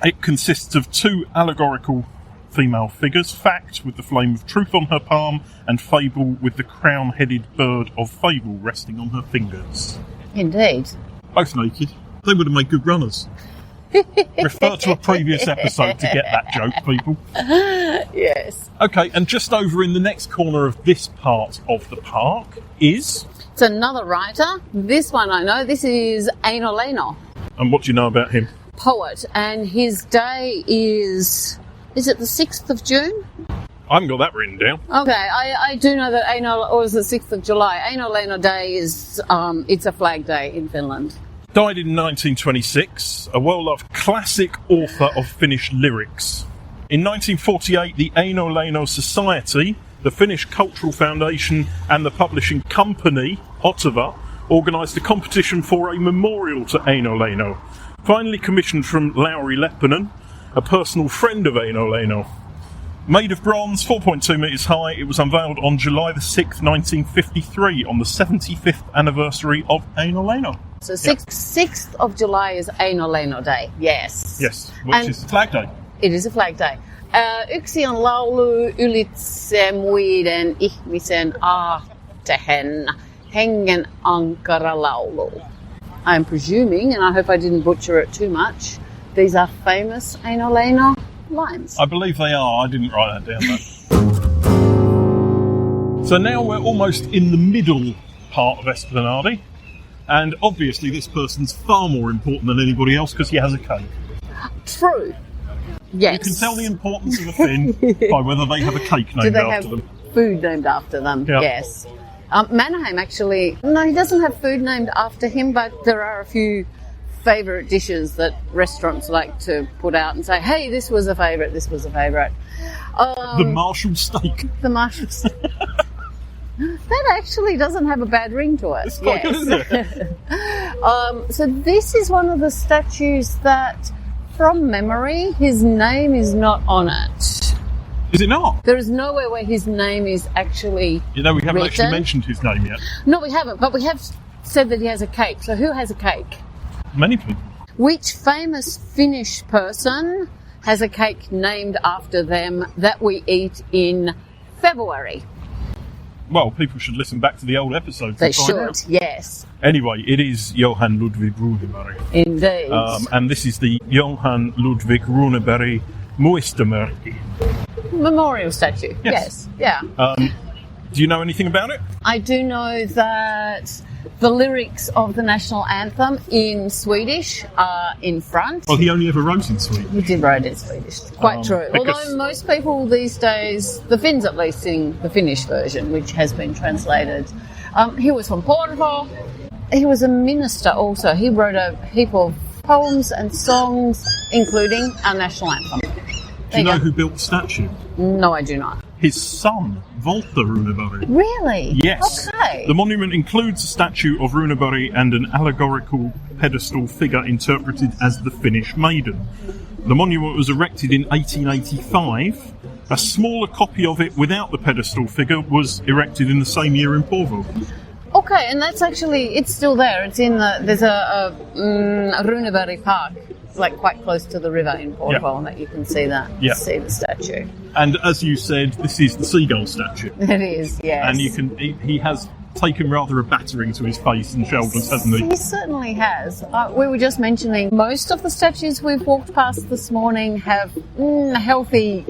It consists of 2 allegorical female figures. Fact, with the flame of truth on her palm, and fable, with the crown-headed bird of fable resting on her fingers. Indeed. Both naked. They would have made good runners. Refer to a previous episode to get that joke, people. Yes. Okay, and just over in the next corner of this part of the park is... It's another writer. This one I know. This is Eino Leino. And what do you know about him? Poet. And his day is it the 6th of June? I haven't got that written down. Okay, I do know that or is the 6th of July. Eino Leino Day is, it's a flag day in Finland. Died in 1926, a well-loved classic author of Finnish lyrics. In 1948, the Eino Leino Society, the Finnish Cultural Foundation and the publishing company, Ottawa, organised a competition for a memorial to Eino Leino, finally commissioned from Lauri Leppänen, a personal friend of Eino Leino. Made of bronze, 4.2 metres high, it was unveiled on July the 6th, 1953, on the 75th anniversary of Eino Leino. So 6th of July is Eino Leino Day, yes. Yes, which is Flag Day. It is a flag day. Yksi on laulu ylitse muiden ihmisen aartehen, hengen ankara laulu. I'm presuming, and I hope I didn't butcher it too much, these are famous Eino Leino lines. I believe they are. I didn't write that down, though. So now we're almost in the middle part of Esplandi, and obviously this person's far more important than anybody else because he has a cake. True. Yes. You can tell the importance of a Finn by whether they have a cake named after them. Food named after them? Yeah. Yes. Mannerheim actually, no, he doesn't have food named after him, but there are a few favourite dishes that restaurants like to put out and say, hey, this was a favourite, this was a favourite. The Marshall steak. The Marshall steak. That actually doesn't have a bad ring to it. It's quite good, isn't it? So this is one of the statues that, from memory, his name is not on it. Is it not? There is nowhere where his name is actually we haven't written. actually mentioned his name yet. No, we haven't, but we have said that he has a cake. So who has a cake? Many people. Which famous Finnish person has a cake named after them that we eat in February? Well, people should listen back to the old episodes. They should, yes. Anyway, it is Johan Ludvig Runeberg. Indeed. And this is the Johan Ludvig Runeberg Muistomerkki. Memorial statue. Yes. Yeah. Do you know anything about it? I do know that the lyrics of the national anthem in Swedish are in front. Well, he only ever wrote in Swedish. He did write in Swedish. Quite true. Although most people these days, the Finns at least, sing the Finnish version, which has been translated. He was from Porvoo. He was a minister also. He wrote a heap of poems and songs, including our national anthem. Do you know who built the statue? No, I do not. His son, Walter Runeberg. Really? Yes. Okay. The monument includes a statue of Runeberg and an allegorical pedestal figure interpreted as the Finnish maiden. The monument was erected in 1885. A smaller copy of it without the pedestal figure was erected in the same year in Porvoo. Okay, and that's actually, it's still there. It's in there's a Runeberg Park, like quite close to the river in Porvoo, and that you can see that, see the statue. And as you said, this is the seagull statue. It is, yes. And you can, he has taken rather a battering to his face and shoulders, hasn't he? He certainly has. We were just mentioning most of the statues we've walked past this morning have healthy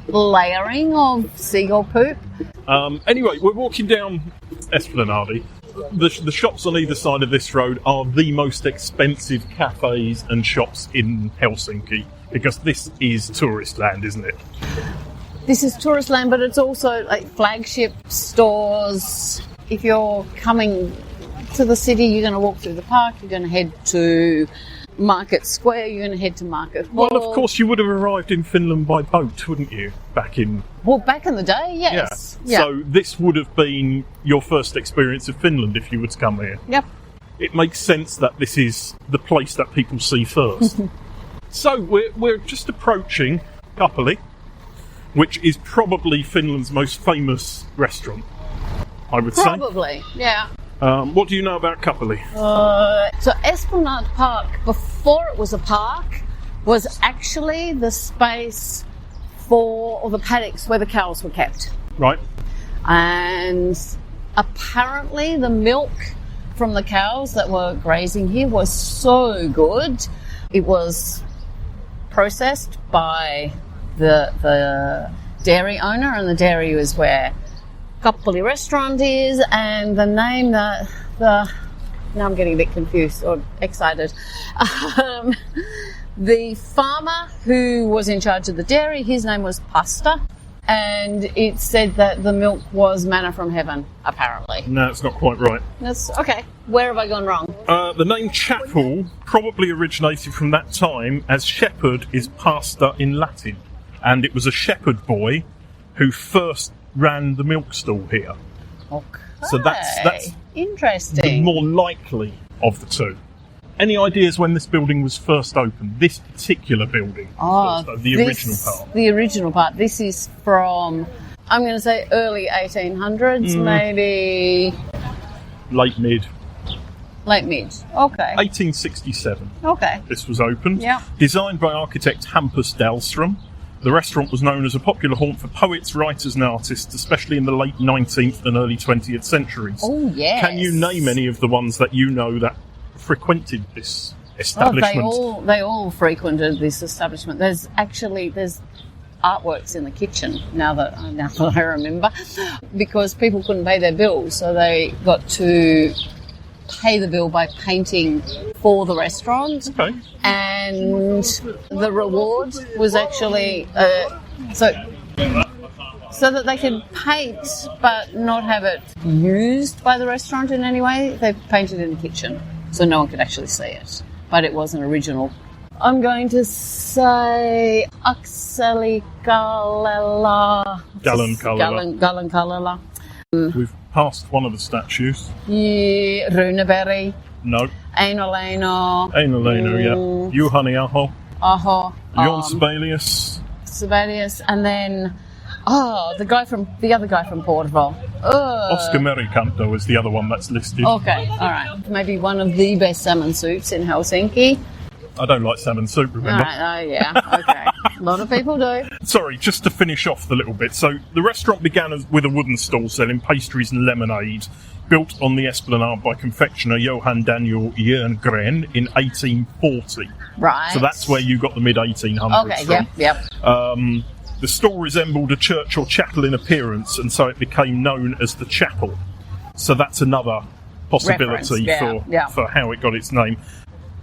layering of seagull poop. Anyway, we're walking down Esplandi. The shops on either side of this road are the most expensive cafes and shops in Helsinki, because this is tourist land, isn't it? This is tourist land, but it's also like flagship stores. If you're coming to the city, you're going to walk through the park, you're going to head to Market Square, you're going to head to Market Hall. Well, of course, you would have arrived in Finland by boat, wouldn't you, back in... Well, back in the day, yes. Yeah. So this would have been your first experience of Finland if you were to come here. Yep. It makes sense that this is the place that people see first. So we're just approaching Kapeli, which is probably Finland's most famous restaurant, I would say. Probably, yeah. What do you know about Kapeli? So Esplandi Park, before it was a park, was actually the space for the paddocks where the cows were kept. Right. And apparently the milk from the cows that were grazing here was so good. It was processed by the dairy owner, and the dairy was where Kapoli restaurant is, and the name now I'm getting a bit confused or excited. The farmer who was in charge of the dairy, his name was Pasta, and it said that the milk was manna from heaven, apparently. No, it's not quite right. That's okay. Where have I gone wrong? The name Chapel probably originated from that time, as shepherd is pastor in Latin, and it was a shepherd boy who first ran the milk stall here. Okay. So that's interesting. the more likely of the two. Any ideas when this building was first opened? This particular building? The original part. The original part. This is from, I'm going to say early 1800s, maybe... Late mid. Okay. 1867. Okay. This was opened. Yeah. Designed by architect Hampus Dahlström. The restaurant was known as a popular haunt for poets, writers and artists, especially in the late 19th and early 20th centuries. Oh, yes. Can you name any of the ones that you know that frequented this establishment? They all frequented this establishment. There's artworks in the kitchen now that I remember, because people couldn't pay their bills, so they got to pay the bill by painting for the restaurant. Okay. And the reward was actually so that they could paint but not have it used by the restaurant in any way. They painted in the kitchen, so no one could actually see it. But it was an original. I'm going to say Akseli Kalela. Gallen Kalela. We've passed one of the statues. Yeah, Runeberg. No. Einoleno, yeah. Juhani Aho. Jon Sibelius, and then the other guy from Portugal. Oscar Merikanto is the other one that's listed. Okay, all right. Maybe one of the best salmon soups in Helsinki. I don't like salmon soup, remember? Yeah, okay. A lot of people do. Sorry, just to finish off the little bit. So the restaurant began with a wooden stall selling pastries and lemonade, built on the Esplanade by confectioner Johan Daniel Jerngren in 1840. Right. So that's where you got the mid-1800s okay, from. Yep. The store resembled a church or chapel in appearance, and so it became known as the Chapel. So that's another possibility for how it got its name.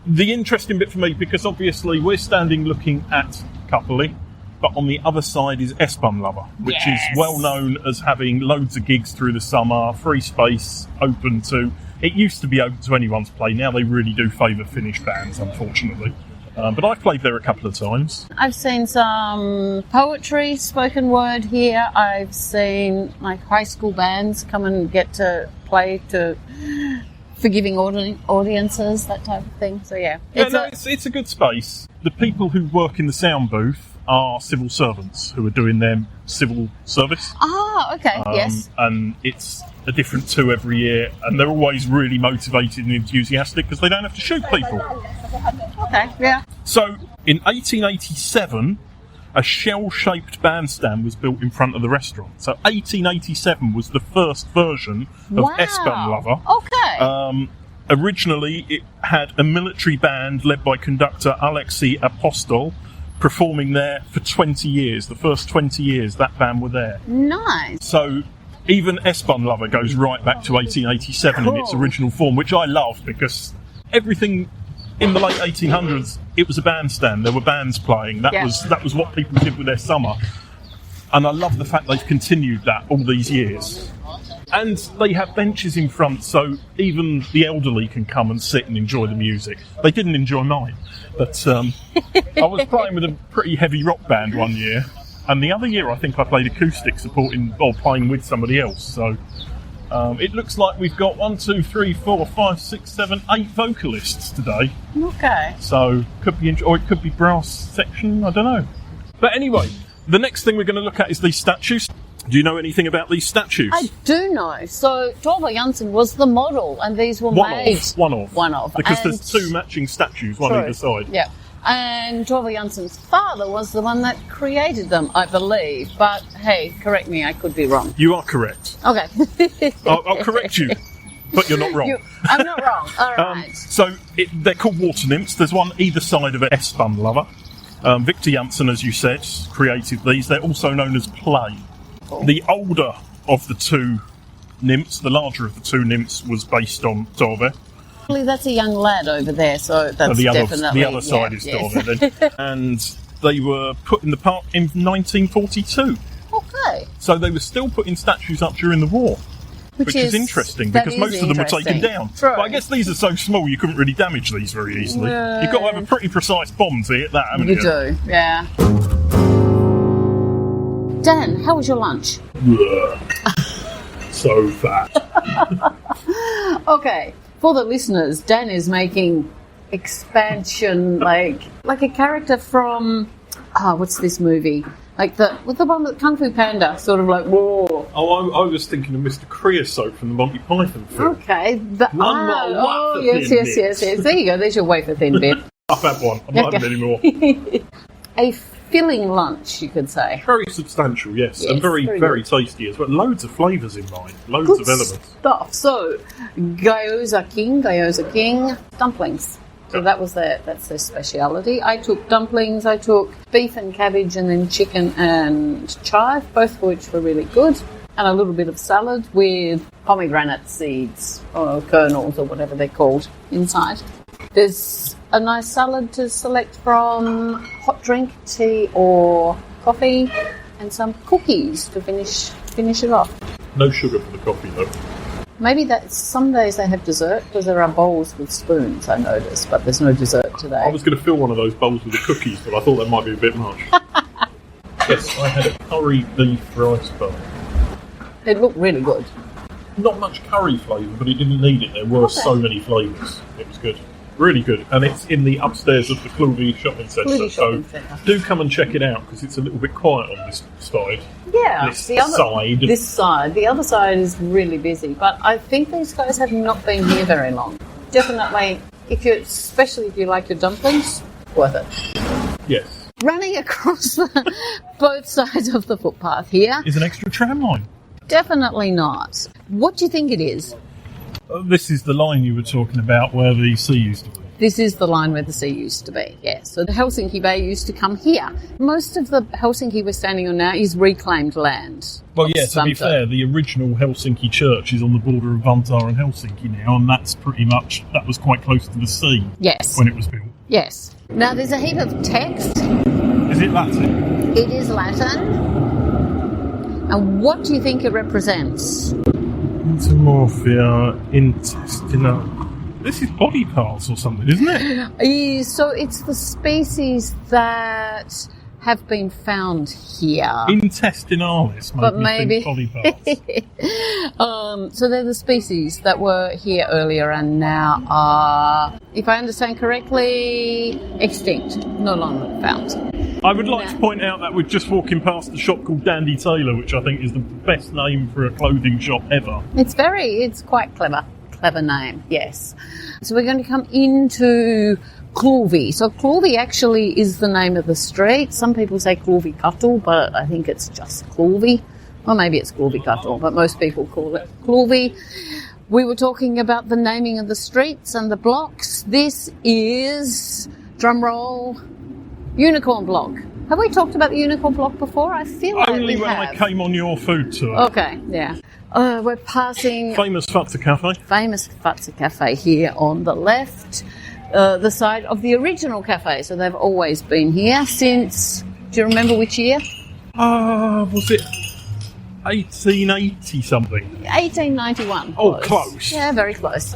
The interesting bit for me, because obviously we're standing looking at Kapoli, but on the other side is Esplandi, which is well known as having loads of gigs through the summer, free space, open to... It used to be open to anyone to play. Now they really do favour Finnish bands, unfortunately. But I've played there a couple of times. I've seen some poetry, spoken word here. I've seen high school bands come and get to play to... forgiving audiences, that type of thing. So it's a good space. The people who work in the sound booth are civil servants who are doing their civil service. Ah, okay, yes. And it's a different two every year, and they're always really motivated and enthusiastic because they don't have to shoot people. Okay, yeah. So in 1887, a shell-shaped bandstand was built in front of the restaurant. So 1887 was the first version of Esplandi. Okay. Originally, it had a military band led by conductor Alexei Apostol, performing there for 20 years. The first 20 years, that band were there. Nice. So even Esplandi goes right back to 1887 in its original form, which I love because everything... In the late 1800s, it was a bandstand. There were bands playing. That was what people did with their summer. And I love the fact they've continued that all these years. And they have benches in front, so even the elderly can come and sit and enjoy the music. They didn't enjoy mine, but I was playing with a pretty heavy rock band one year, and the other year I think I played acoustic playing with somebody else. So it looks like we've got 8 vocalists today. Okay. So it could be brass section, I don't know. But anyway, the next thing we're going to look at is these statues. Do you know anything about these statues? I do know. So Torva Janssen was the model, and these were made... One of. One of. Because there's two matching statues, one either side. Yeah. And Torval Janssen's father was the one that created them, I believe. But hey, correct me, I could be wrong. You are correct. Okay. I'll correct you, but you're not wrong. I'm not wrong. All right. They're called water nymphs. There's one either side of an Esplandi lover. Victor Janssen, as you said, created these. They're also known as play. Cool. The older of the two nymphs, the larger of the two nymphs, was based on Torve. That's a young lad over there, so that's definitely... The other side is Torve then. And they were put in the park in 1942. Okay. So they were still putting statues up during the war. Which is interesting, because most of them were taken down. True. But I guess these are so small you couldn't really damage these very easily. You've got to have a pretty precise bomb to hit that, haven't you? You do, yeah. Dan, how was your lunch? So fat. Okay, for the listeners, Dan is making expansion like a character from what's this movie? Like the one with Kung Fu Panda, sort of like whoa. Oh, I was thinking of Mr. Creosote from the Monty Python film. Okay, yes. There you go. There's your wafer thin bit. I've had one. I might have any more. A filling lunch, you could say. Very substantial, yes, and very tasty as well. Loads of flavours in mine, loads of elements. Stuff. So, gyoza king, dumplings. So that's their speciality. I took dumplings, I took beef and cabbage, and then chicken and chive, both of which were really good. And a little bit of salad with pomegranate seeds, or kernels, or whatever they're called, inside. There's a nice salad to select from, hot drink, tea or coffee, and some cookies to finish it off. No sugar for the coffee though. Maybe some days they have dessert, because there are bowls with spoons, I noticed, but there's no dessert today. I was going to fill one of those bowls with the cookies, but I thought that might be a bit much. Yes, I had a curry beef rice bowl. It looked really good. Not much curry flavour, but it didn't need it. There were so many flavours. It was good. Really good. And it's in the upstairs of the Kluuvi shopping centre. So do come and check it out, because it's a little bit quiet on this side. Yeah. This side. The other side is really busy. But I think these guys have not been here very long. Definitely, especially if you like your dumplings, worth it. Yes. Running across both sides of the footpath here is an extra tram line. Definitely not. What do you think it is? This is the line you were talking about where the sea used to be. This is the line where the sea used to be, yes. So the Helsinki Bay used to come here. Most of the Helsinki we're standing on now is reclaimed land. Well, yeah, to be fair, the original Helsinki church is on the border of Vantaa and Helsinki now, and that's that was quite close to the sea. Yes. When it was built. Yes. Now, there's a heap of text. Is it Latin? It is Latin. And what do you think it represents? Entomorphia intestinal. This is body parts or something, isn't it? So it's the species that have been found here. Intestinalis, maybe. Body parts. So they're the species that were here earlier and now are, if I understand correctly, extinct, no longer found. I would like to point out that we're just walking past a shop called Dandy Tailor, which I think is the best name for a clothing shop ever. It's quite clever. Clever name, yes. So we're going to come into Kluuvi. So Kluuvi actually is the name of the street. Some people say Kluuvi Katu, but I think it's just Kluuvi. Well, maybe it's Kluuvi Katu, but most people call it Kluuvi. We were talking about the naming of the streets and the blocks. This is, drumroll, Unicorn Block. Have we talked about the Unicorn Block before? I feel like only we when have. I came on your food tour. Okay, yeah. We're passing... Famous Fatsa Cafe. Famous Fatsa Cafe here on the left, the side of the original cafe. So they've always been here since... Do you remember which year? Was it 1880 something? 1891. Oh, close. Yeah, very close.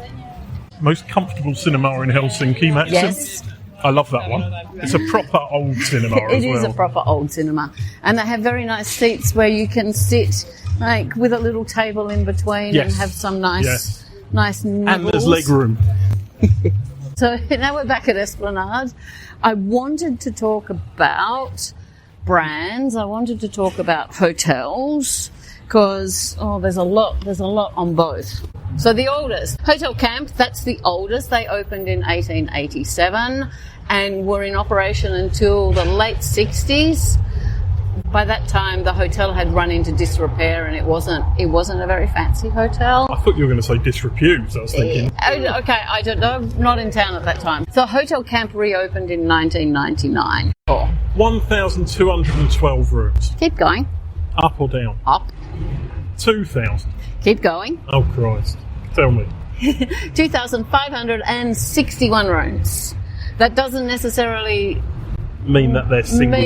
Most comfortable cinema in Helsinki, Maxim. Yes. I love that one. It's a proper old cinema as well. It is a proper old cinema. And they have very nice seats where you can sit like with a little table in between and have some nice nibbles. And there's leg room. So now we're back at Esplanade. I wanted to talk about brands. I wanted to talk about hotels because there's a lot on both. So the oldest, Hotel Camp, that's the oldest. They opened in 1887 and were in operation until the late 60s. By that time, the hotel had run into disrepair, and it wasn't a very fancy hotel. I thought you were going to say disrepute. I was thinking. Okay, I don't know. Not in town at that time. So Hotel Camp reopened in 1999. 1,212 rooms. Keep going. Up or down? Up. 2,000. Keep going. Oh, Christ. Tell me. 2,561 rooms. That doesn't necessarily mean that they're single,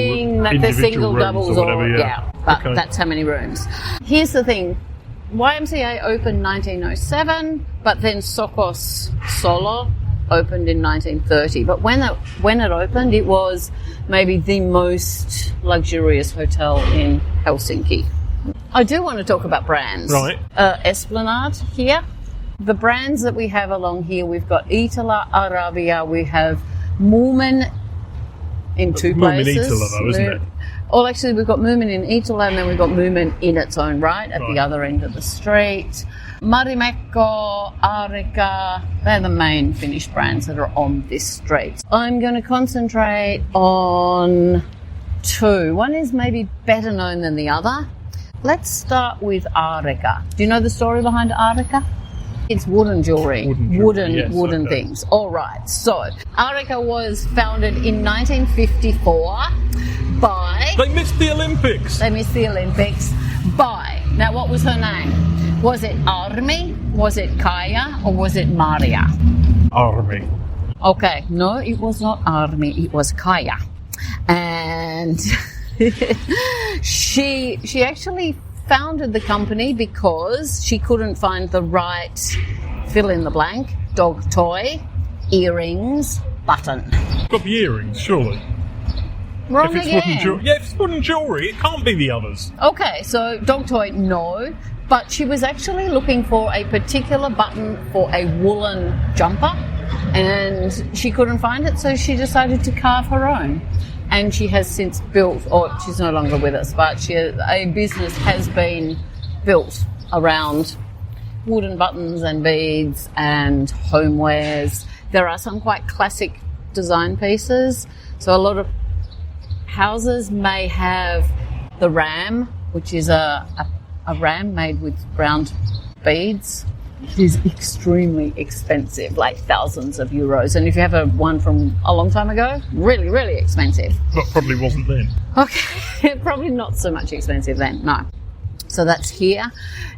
single doubles or whatever, but okay. That's how many rooms. Here's the thing. YMCA opened 1907, but then Sokos Solo opened in 1930. But when it opened, it was maybe the most luxurious hotel in Helsinki. I do want to talk about brands. Right. Esplandi here. The brands that we have along here, we've got Itala, Arabia, we have Moomin in two places. Moomin Itala though, isn't it? Well, actually, we've got Moomin in Itala, and then we've got Moomin in its own right at the other end of the street. Marimekko, Arika, they're the main Finnish brands that are on this street. I'm going to concentrate on two. One is maybe better known than the other. Let's start with Arika. Do you know the story behind Arika? It's wooden jewellery, wooden things. All right. So, Arika was founded in 1954 by... They missed the Olympics. By... Now, what was her name? Was it Armi, was it Kaya, or was it Maria? Armi. Okay. No, it was not Armi. It was Kaya. And she actually founded the company because she couldn't find the right fill in the blank dog toy, earrings, button. Got the earrings, surely. Wrong if it's again. Wooden jewelry, if it's wooden jewelry, it can't be the others. Okay, so dog toy, no. But she was actually looking for a particular button for a woolen jumper, and she couldn't find it, so she decided to carve her own. And she has since built, or she's no longer with us, but a business has been built around wooden buttons and beads and homewares. There are some quite classic design pieces. So a lot of houses may have the ram, which is a ram made with round beads. It is extremely expensive, like thousands of euros. And if you have one from a long time ago, really, really expensive. But probably wasn't then. Okay, probably not so much expensive then, no. So that's here.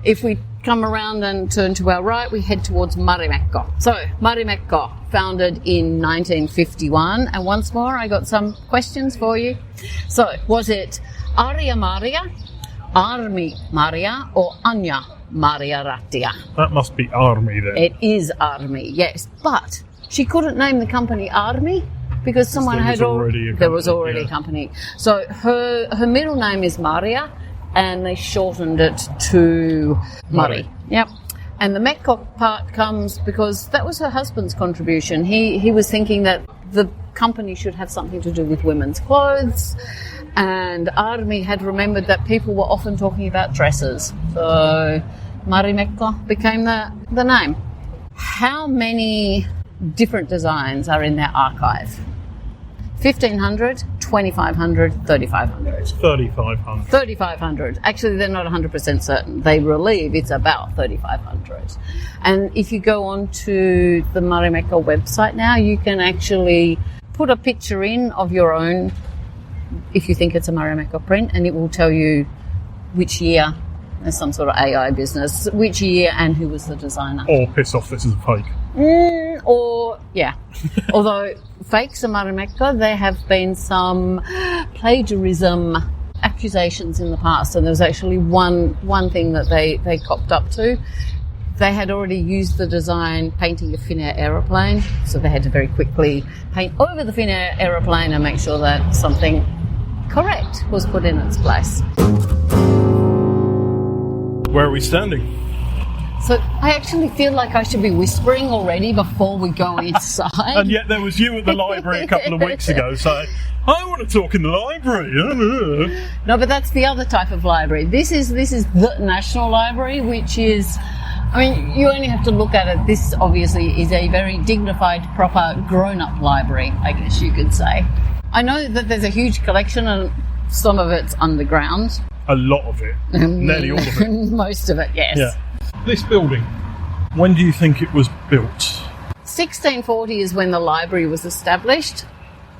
If we come around and turn to our right, we head towards Marimekko. So, Marimekko, founded in 1951. And once more, I got some questions for you. So, was it Arya Maria, Armi Maria, or Anya Maria Rattia? That must be Armi then. It is Armi, yes. But she couldn't name the company Armi because someone had already a company. So her middle name is Maria, and they shortened it to Mari. Yep. And the Mekko part comes because that was her husband's contribution. He was thinking that the company should have something to do with women's clothes, and Armi had remembered that people were often talking about dresses. So Marimekko became the name. How many different designs are in their archive? 1,500, 2,500, 3,500. 3,500. 3,500. Actually, they're not 100% certain. They believe it's about 3,500. And if you go on to the Marimekko website now, you can actually put a picture in of your own, if you think it's a Marimekko print, and it will tell you which year. There's some sort of AI business, which year and who was the designer. Or piss off, this is a fake. Although fakes are Marimekko, there have been some plagiarism accusations in the past, and there was actually one thing that they copped up to. They had already used the design painting a Finnair aeroplane, so they had to very quickly paint over the Finnair aeroplane and make sure that something correct was put in its place. Where are we standing? So I actually feel like I should be whispering already before we go inside. And yet there was you at the library a couple of weeks ago saying, I want to talk in the library. No, but that's the other type of library. This is the National Library, which is I mean, you only have to look at it. This obviously is a very dignified, proper, grown-up library, I guess you could say. I know that there's a huge collection and some of it's underground. A lot of it. Nearly all of it. Most of it, yes. Yeah. This building, when do you think it was built? 1640 is when the library was established,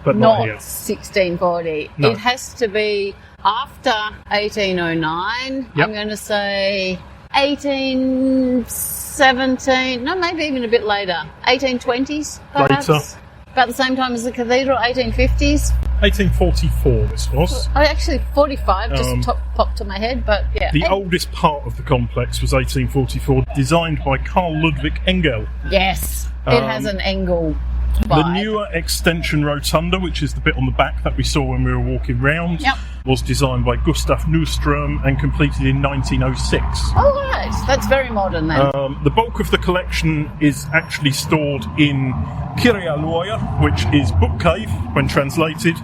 But not here. 1640. No. It has to be after 1809. Yep. I'm going to say 1817, no, maybe even a bit later. 1820s, perhaps? Later. About the same time as the cathedral, 1850s. 1844 this was. Oh, actually, 45 just popped to my head, but yeah. The oldest part of the complex was 1844, designed by Carl Ludwig Engel. Yes, it has an Engel vibe. The newer extension rotunda, which is the bit on the back that we saw when we were walking round, Yep. was designed by Gustav Nordström and completed in 1906. Oh, right. That's very modern then. The bulk of the collection is actually stored in Kirjaluoja, which is book cave when translated,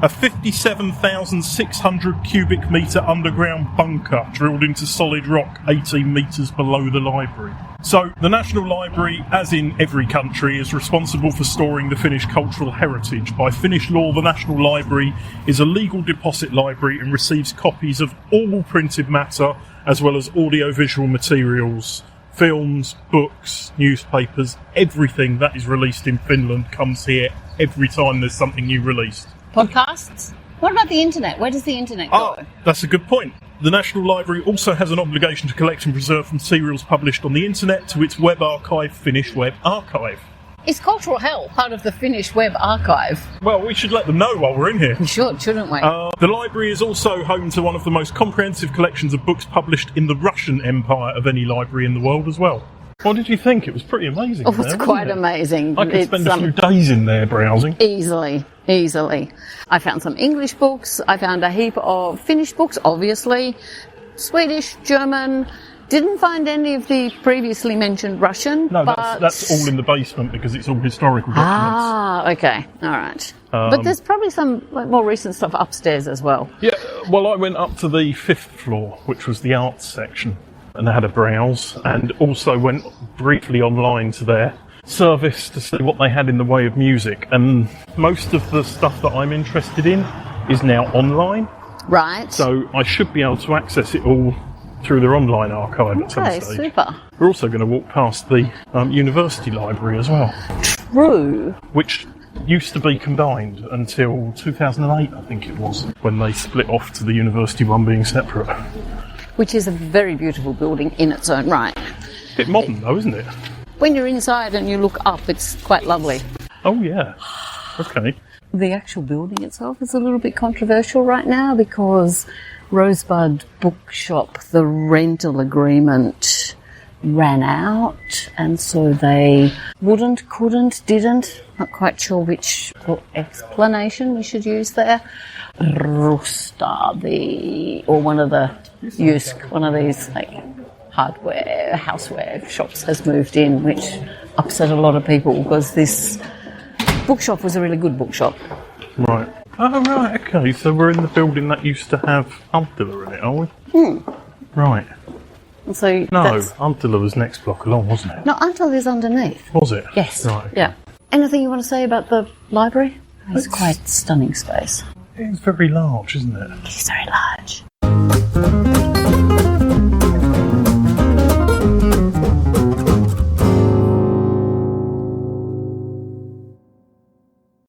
a 57,600 cubic metre underground bunker drilled into solid rock 18 metres below the library. So the National Library, as in every country, is responsible for storing the Finnish cultural heritage. By Finnish law, the National Library is a legal deposit library and receives copies of all printed matter as well as audiovisual materials. Films, books, newspapers, everything that is released in Finland comes here every time there's something new released. Podcasts? What about the internet? Where does the internet go? That's a good point. The National Library also has an obligation to collect and preserve materials published on the internet to its web archive, Finnish Web Archive. Is Cultural Hell part of the Finnish Web Archive? Well, we should let them know while we're in here. We should, shouldn't we? The library is also home to one of the most comprehensive collections of books published in the Russian Empire of any library in the world as well. What did you think? It was pretty amazing. Oh, it's quite amazing. I could spend a few days in there browsing. Easily. I found some English books. I found a heap of Finnish books, obviously. Swedish, German. Didn't find any of the previously mentioned Russian. No, but that's all in the basement because it's all historical documents. Ah, okay. All right. But there's probably some more recent stuff upstairs as well. Yeah, well, I went up to the 5th floor, which was the arts section, and I had a browse, and also went briefly online to their service to see what they had in the way of music. And most of the stuff that I'm interested in is now online. Right. So I should be able to access it all through their online archive at some stage. Okay, super. We're also going to walk past the university library as well. True. Which used to be combined until 2008, I think it was, when they split off to the university one being separate. Which is a very beautiful building in its own right. Bit modern though, isn't it? When you're inside and you look up, it's quite lovely. Oh yeah. Okay. The actual building itself is a little bit controversial right now because Rosebud Bookshop, the rental agreement ran out, and so they didn't, not quite sure which explanation we should use there. Rusta, one of these like hardware, houseware shops has moved in, which upset a lot of people because this bookshop was a really good bookshop. Right. Oh, right, okay, so we're in the building that used to have Umptila in it, are we? Right. And so No, Umptila was next block along, wasn't it? No, Umptila is underneath. Was it? Yes. Right. Okay. Yeah. Anything you want to say about the library? It's quite stunning space. It's very large, isn't it? It's very large.